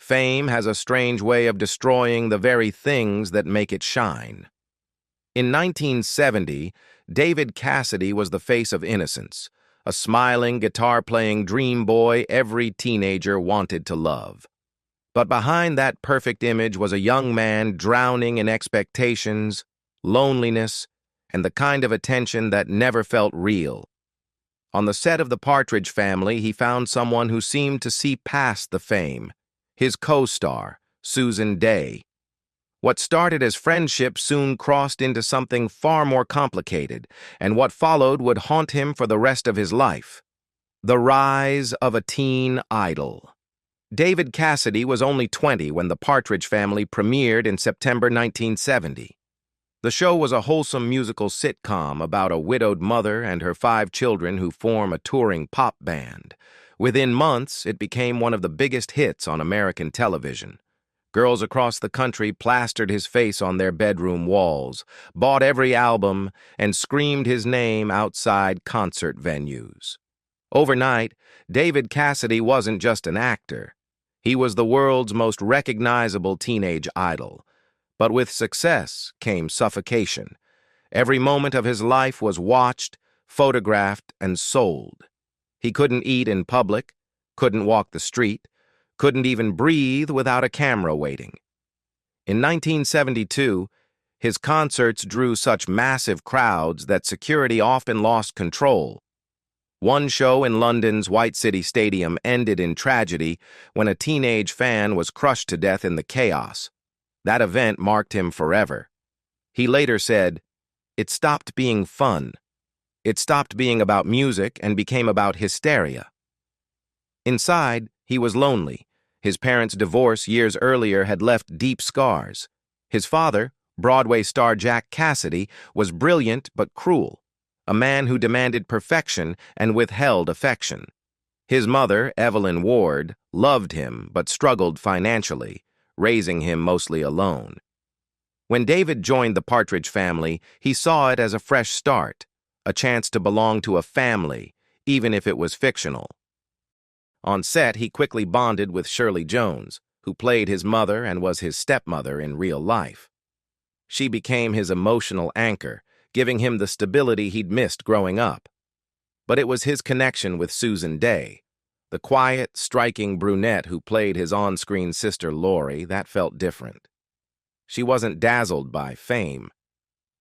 Fame has a strange way of destroying the very things that make it shine. In 1970, David Cassidy was the face of innocence, a smiling, guitar-playing dream boy every teenager wanted to love. But behind that perfect image was a young man drowning in expectations, loneliness, and the kind of attention that never felt real. On the set of The Partridge Family, he found someone who seemed to see past the fame, his co-star, Susan Dey. What started as friendship soon crossed into something far more complicated, and what followed would haunt him for the rest of his life. The rise of a teen idol. David Cassidy was only 20 when The Partridge Family premiered in September 1970. The show was a wholesome musical sitcom about a widowed mother and her 5 children who form a touring pop band. Within months, it became one of the biggest hits on American television. Girls across the country plastered his face on their bedroom walls, bought every album, and screamed his name outside concert venues. Overnight, David Cassidy wasn't just an actor. He was the world's most recognizable teenage idol. But with success came suffocation. Every moment of his life was watched, photographed, and sold. He couldn't eat in public, couldn't walk the street, couldn't even breathe without a camera waiting. In 1972, his concerts drew such massive crowds that security often lost control. One show in London's White City Stadium ended in tragedy when a teenage fan was crushed to death in the chaos. That event marked him forever. He later said, "It stopped being fun. It stopped being about music and became about hysteria." Inside, he was lonely. His parents' divorce years earlier had left deep scars. His father, Broadway star Jack Cassidy, was brilliant but cruel, a man who demanded perfection and withheld affection. His mother, Evelyn Ward, loved him but struggled financially, raising him mostly alone. When David joined the Partridge Family, he saw it as a fresh start, a chance to belong to a family, even if it was fictional. On set, he quickly bonded with Shirley Jones, who played his mother and was his stepmother in real life. She became his emotional anchor, giving him the stability he'd missed growing up. But it was his connection with Susan Dey, the quiet, striking brunette who played his on-screen sister Lori, that felt different. She wasn't dazzled by fame.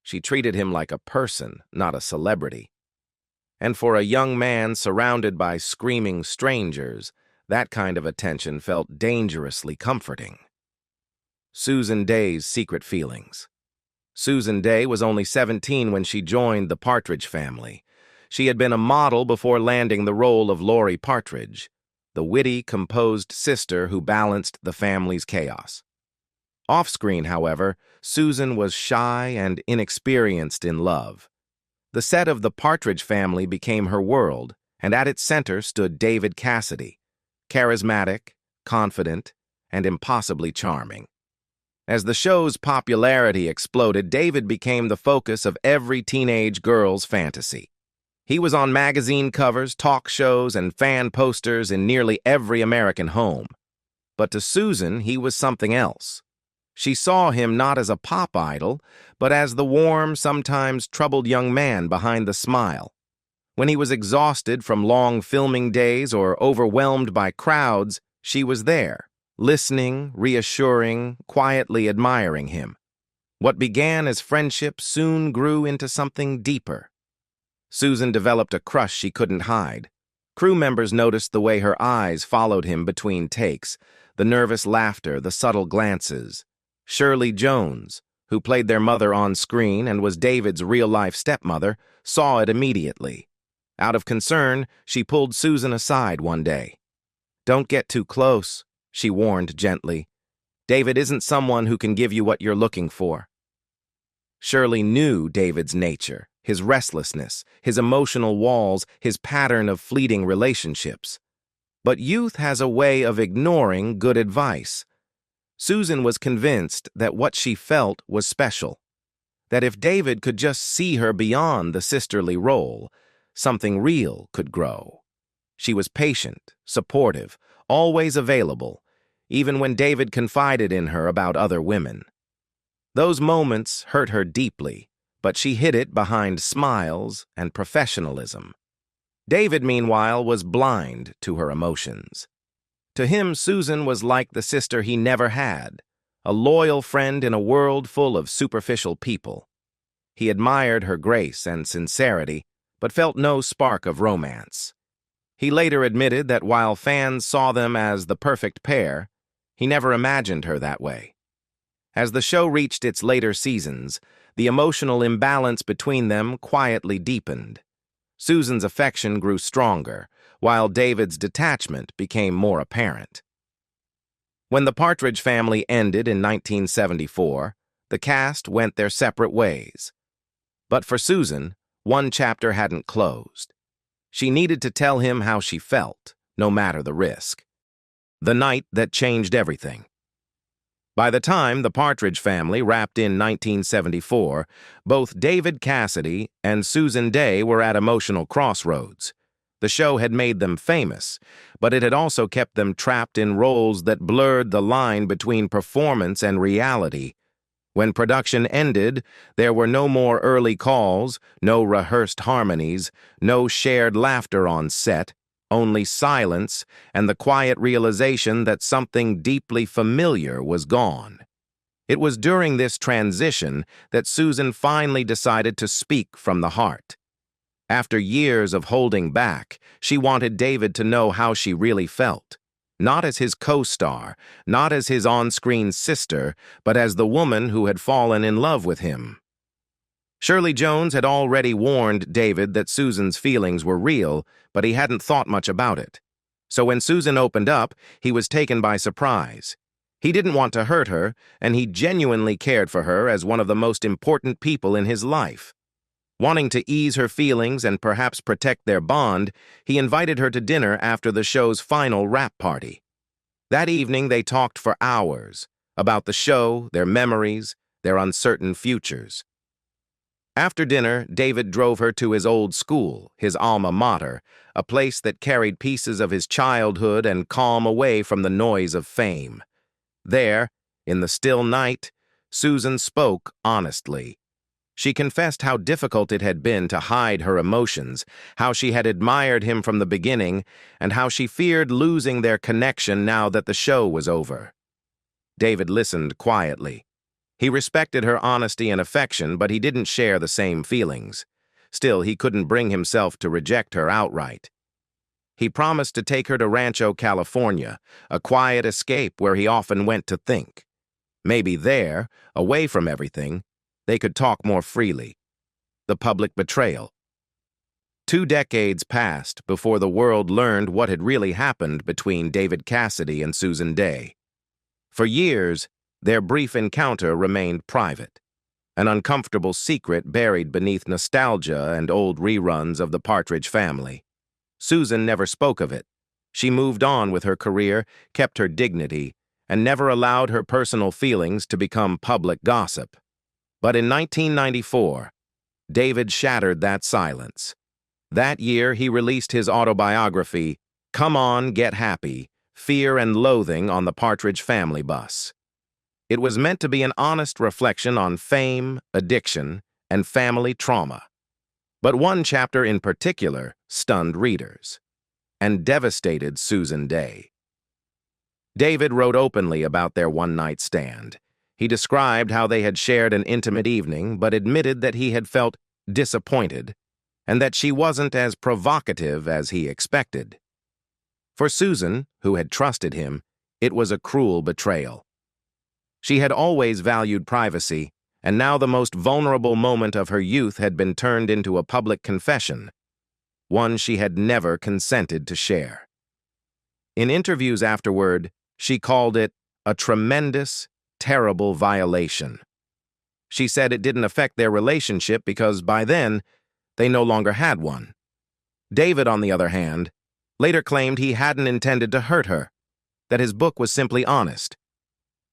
She treated him like a person, not a celebrity. And for a young man surrounded by screaming strangers, that kind of attention felt dangerously comforting. Susan Dey's secret feelings. Susan Dey was only 17 when she joined the Partridge Family. She had been a model before landing the role of Lori Partridge, the witty, composed sister who balanced the family's chaos. Off-screen, however, Susan was shy and inexperienced in love. The set of The Partridge Family became her world, and at its center stood David Cassidy, charismatic, confident, and impossibly charming. As the show's popularity exploded, David became the focus of every teenage girl's fantasy. He was on magazine covers, talk shows, and fan posters in nearly every American home. But to Susan, he was something else. She saw him not as a pop idol, but as the warm, sometimes troubled young man behind the smile. When he was exhausted from long filming days or overwhelmed by crowds, she was there, listening, reassuring, quietly admiring him. What began as friendship soon grew into something deeper. Susan developed a crush she couldn't hide. Crew members noticed the way her eyes followed him between takes, the nervous laughter, the subtle glances. Shirley Jones, who played their mother on screen and was David's real-life stepmother, saw it immediately. Out of concern, she pulled Susan aside one day. "Don't get too close," she warned gently. "David isn't someone who can give you what you're looking for." Shirley knew David's nature, his restlessness, his emotional walls, his pattern of fleeting relationships. But youth has a way of ignoring good advice. Susan was convinced that what she felt was special, that if David could just see her beyond the sisterly role, something real could grow. She was patient, supportive, always available, even when David confided in her about other women. Those moments hurt her deeply, but she hid it behind smiles and professionalism. David, meanwhile, was blind to her emotions. To him, Susan was like the sister he never had, a loyal friend in a world full of superficial people. He admired her grace and sincerity, but felt no spark of romance. He later admitted that while fans saw them as the perfect pair, he never imagined her that way. As the show reached its later seasons, the emotional imbalance between them quietly deepened. Susan's affection grew stronger, while David's detachment became more apparent. When The Partridge Family ended in 1974, the cast went their separate ways. But for Susan, one chapter hadn't closed. She needed to tell him how she felt, no matter the risk. The night that changed everything. By the time The Partridge Family wrapped in 1974, both David Cassidy and Susan Dey were at emotional crossroads. The show had made them famous, but it had also kept them trapped in roles that blurred the line between performance and reality. When production ended, there were no more early calls, no rehearsed harmonies, no shared laughter on set, only silence and the quiet realization that something deeply familiar was gone. It was during this transition that Susan finally decided to speak from the heart. After years of holding back, she wanted David to know how she really felt. Not as his co-star, not as his on-screen sister, but as the woman who had fallen in love with him. Shirley Jones had already warned David that Susan's feelings were real, but he hadn't thought much about it. So when Susan opened up, he was taken by surprise. He didn't want to hurt her, and he genuinely cared for her as one of the most important people in his life. Wanting to ease her feelings and perhaps protect their bond, he invited her to dinner after the show's final wrap party. That evening, they talked for hours about the show, their memories, their uncertain futures. After dinner, David drove her to his old school, his alma mater, a place that carried pieces of his childhood and calm away from the noise of fame. There, in the still night, Susan spoke honestly. She confessed how difficult it had been to hide her emotions, how she had admired him from the beginning, and how she feared losing their connection now that the show was over. David listened quietly. He respected her honesty and affection, but he didn't share the same feelings. Still, he couldn't bring himself to reject her outright. He promised to take her to Rancho, California, a quiet escape where he often went to think. Maybe there, away from everything, they could talk more freely. The public betrayal. 2 decades passed before the world learned what had really happened between David Cassidy and Susan Dey. For years, their brief encounter remained private, an uncomfortable secret buried beneath nostalgia and old reruns of The Partridge Family. Susan never spoke of it. She moved on with her career, kept her dignity, and never allowed her personal feelings to become public gossip. But in 1994, David shattered that silence. That year, he released his autobiography, Come On, Get Happy, Fear and Loathing on the Partridge Family Bus. It was meant to be an honest reflection on fame, addiction, and family trauma. But one chapter in particular stunned readers and devastated Susan Dey. David wrote openly about their one-night stand. He described how they had shared an intimate evening, but admitted that he had felt disappointed and that she wasn't as provocative as he expected. For Susan, who had trusted him, it was a cruel betrayal. She had always valued privacy, and now the most vulnerable moment of her youth had been turned into a public confession, one she had never consented to share. In interviews afterward, she called it a tremendous, terrible violation. She said it didn't affect their relationship because by then, they no longer had one. David, on the other hand, later claimed he hadn't intended to hurt her, that his book was simply honest.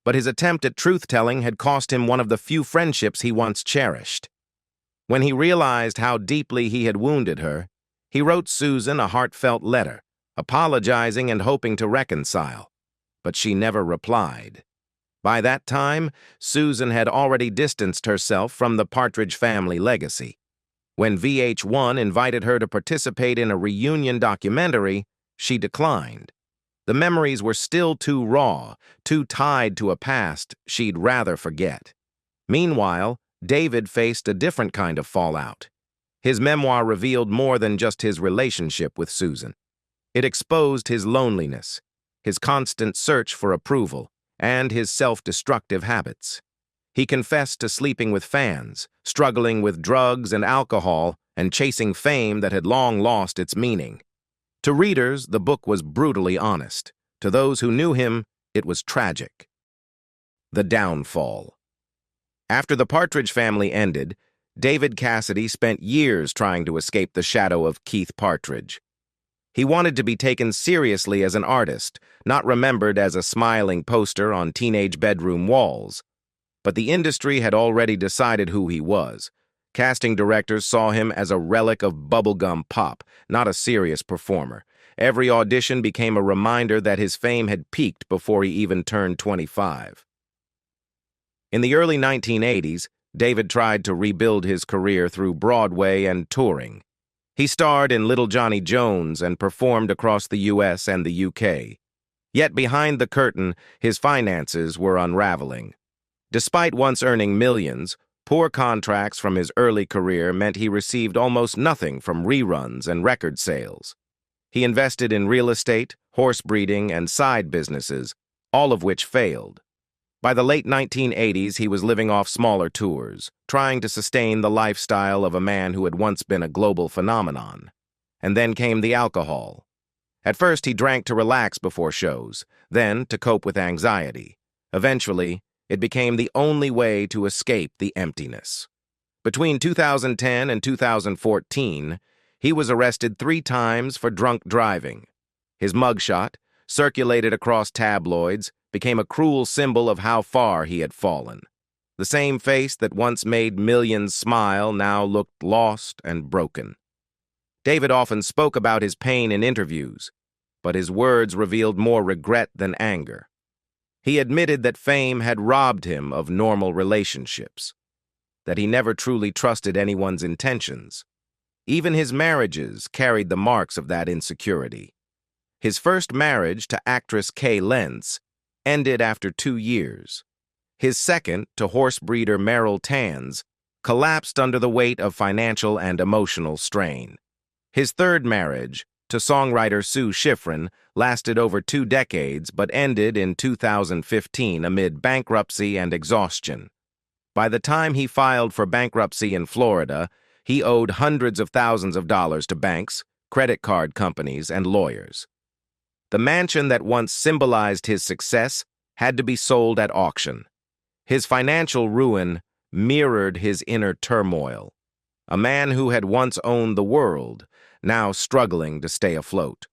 But his attempt at truth-telling had cost him one of the few friendships he once cherished. When he realized how deeply he had wounded her, he wrote Susan a heartfelt letter, apologizing and hoping to reconcile. but she never replied. By that time, Susan had already distanced herself from the Partridge family legacy. When VH1 invited her to participate in a reunion documentary, she declined. The memories were still too raw, too tied to a past she'd rather forget. Meanwhile, David faced a different kind of fallout. His memoir revealed more than just his relationship with Susan. It exposed his loneliness, his constant search for approval, and his self-destructive habits. He confessed to sleeping with fans, struggling with drugs and alcohol, and chasing fame that had long lost its meaning. To readers, the book was brutally honest. To those who knew him, it was tragic. The downfall. After the Partridge family ended, David Cassidy spent years trying to escape the shadow of Keith Partridge. He wanted to be taken seriously as an artist, not remembered as a smiling poster on teenage bedroom walls. But the industry had already decided who he was. Casting directors saw him as a relic of bubblegum pop, not a serious performer. Every audition became a reminder that his fame had peaked before he even turned 25. In the early 1980s, David tried to rebuild his career through Broadway and touring. He starred in Little Johnny Jones and performed across the U.S. and the U.K. Yet behind the curtain, his finances were unraveling. Despite once earning millions, poor contracts from his early career meant he received almost nothing from reruns and record sales. He invested in real estate, horse breeding, and side businesses, all of which failed. By the late 1980s, he was living off smaller tours, trying to sustain the lifestyle of a man who had once been a global phenomenon. And then came the alcohol. At first, he drank to relax before shows, then to cope with anxiety. Eventually, it became the only way to escape the emptiness. Between 2010 and 2014, he was arrested 3 times for drunk driving. His mugshot, circulated across tabloids, became a cruel symbol of how far he had fallen. The same face that once made millions smile now looked lost and broken. David often spoke about his pain in interviews, but his words revealed more regret than anger. He admitted that fame had robbed him of normal relationships, that he never truly trusted anyone's intentions. Even his marriages carried the marks of that insecurity. His first marriage to actress Kay Lentz ended after 2 years. His second, to horse breeder Merrill Tanz, collapsed under the weight of financial and emotional strain. His third marriage, to songwriter Sue Schifrin, lasted over 2 decades but ended in 2015 amid bankruptcy and exhaustion. By the time he filed for bankruptcy in Florida, he owed hundreds of thousands of dollars to banks, credit card companies, and lawyers. The mansion that once symbolized his success had to be sold at auction. His financial ruin mirrored his inner turmoil. A man who had once owned the world, now struggling to stay afloat.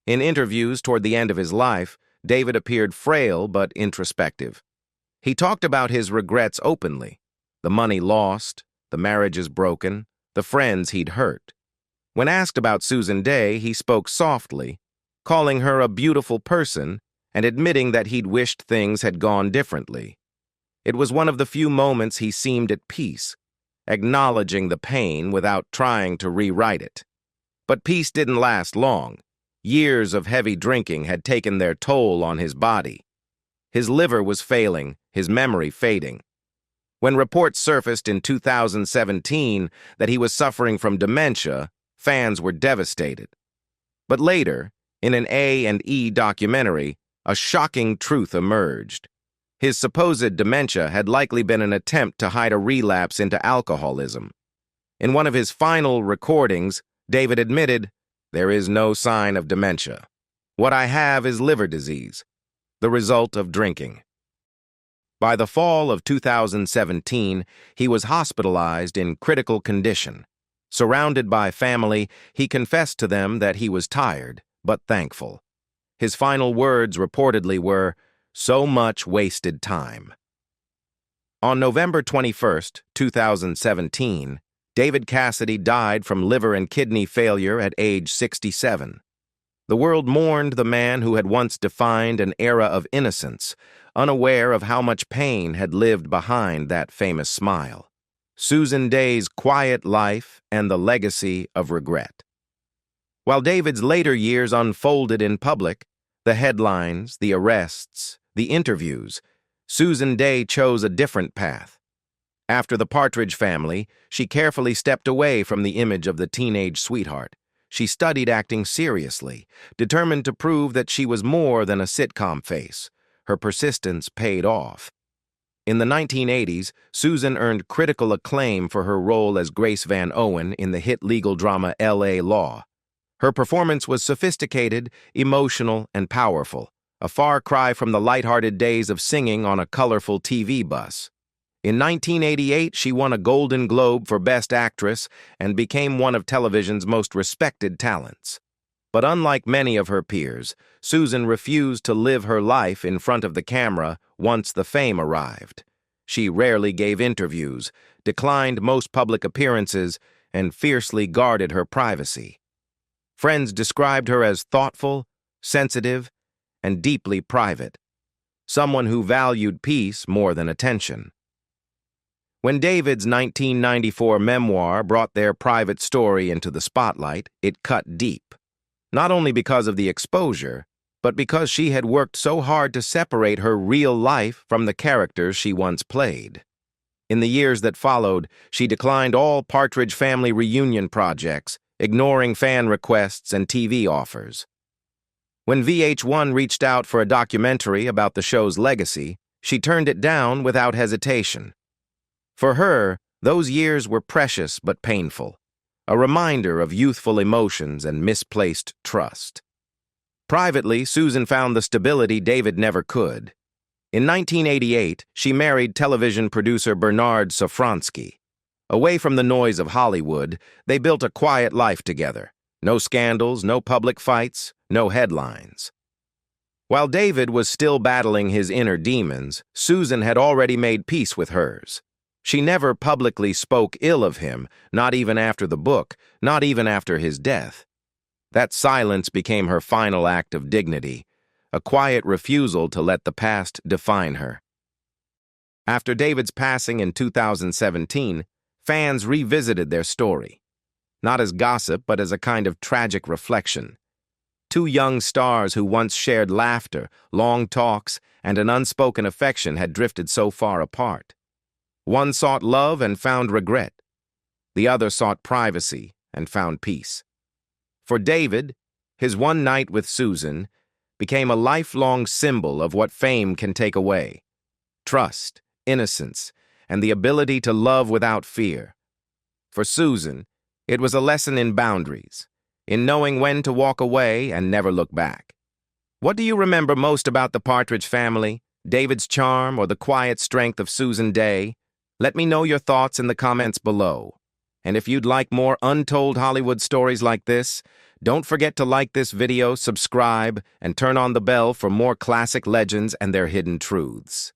In interviews toward the end of his life, David appeared frail but introspective. He talked about his regrets openly: the money lost, the marriages broken, the friends he'd hurt. When asked about Susan Day, he spoke softly, calling her a beautiful person and admitting that he'd wished things had gone differently. It was one of the few moments he seemed at peace, acknowledging the pain without trying to rewrite it. But peace didn't last long. Years of heavy drinking had taken their toll on his body. His liver was failing, his memory fading. When reports surfaced in 2017 that he was suffering from dementia, fans were devastated. But later, in an A&E documentary, a shocking truth emerged. His supposed dementia had likely been an attempt to hide a relapse into alcoholism. In one of his final recordings, David admitted, "There is no sign of dementia. What I have is liver disease, the result of drinking." By the fall of 2017, he was hospitalized in critical condition. Surrounded by family, he confessed to them that he was tired, but thankful. His final words reportedly were, "So much wasted time." On November 21, 2017, David Cassidy died from liver and kidney failure at age 67. The world mourned the man who had once defined an era of innocence, unaware of how much pain had lived behind that famous smile. Susan Day's quiet life and the legacy of regret. While David's later years unfolded in public, the headlines, the arrests, the interviews, Susan Day chose a different path. After the Partridge Family, she carefully stepped away from the image of the teenage sweetheart. She studied acting seriously, determined to prove that she was more than a sitcom face. Her persistence paid off. In the 1980s, Susan earned critical acclaim for her role as Grace Van Owen in the hit legal drama L.A. Law. Her performance was sophisticated, emotional, and powerful, a far cry from the lighthearted days of singing on a colorful TV bus. In 1988, she won a Golden Globe for Best Actress and became one of television's most respected talents. But unlike many of her peers, Susan refused to live her life in front of the camera once the fame arrived. She rarely gave interviews, declined most public appearances, and fiercely guarded her privacy. Friends described her as thoughtful, sensitive, and deeply private, someone who valued peace more than attention. When David's 1994 memoir brought their private story into the spotlight, it cut deep. Not only because of the exposure, but because she had worked so hard to separate her real life from the characters she once played. In the years that followed, she declined all Partridge Family reunion projects, ignoring fan requests and TV offers. When VH1 reached out for a documentary about the show's legacy, she turned it down without hesitation. For her, those years were precious but painful, a reminder of youthful emotions and misplaced trust. Privately, Susan found the stability David never could. In 1988, she married television producer Bernard Sofransky. Away from the noise of Hollywood, they built a quiet life together. No scandals, no public fights, no headlines. While David was still battling his inner demons, Susan had already made peace with hers. She never publicly spoke ill of him, not even after the book, not even after his death. That silence became her final act of dignity, a quiet refusal to let the past define her. After David's passing in 2017, fans revisited their story, not as gossip but as a kind of tragic reflection. Two young stars who once shared laughter, long talks, and an unspoken affection had drifted so far apart. One sought love and found regret. The other sought privacy and found peace. For David, his one night with Susan became a lifelong symbol of what fame can take away: trust, innocence, and the ability to love without fear. For Susan, it was a lesson in boundaries, in knowing when to walk away and never look back. What do you remember most about the Partridge Family, David's charm, or the quiet strength of Susan Day? Let me know your thoughts in the comments below. And if you'd like more untold Hollywood stories like this, don't forget to like this video, subscribe, and turn on the bell for more classic legends and their hidden truths.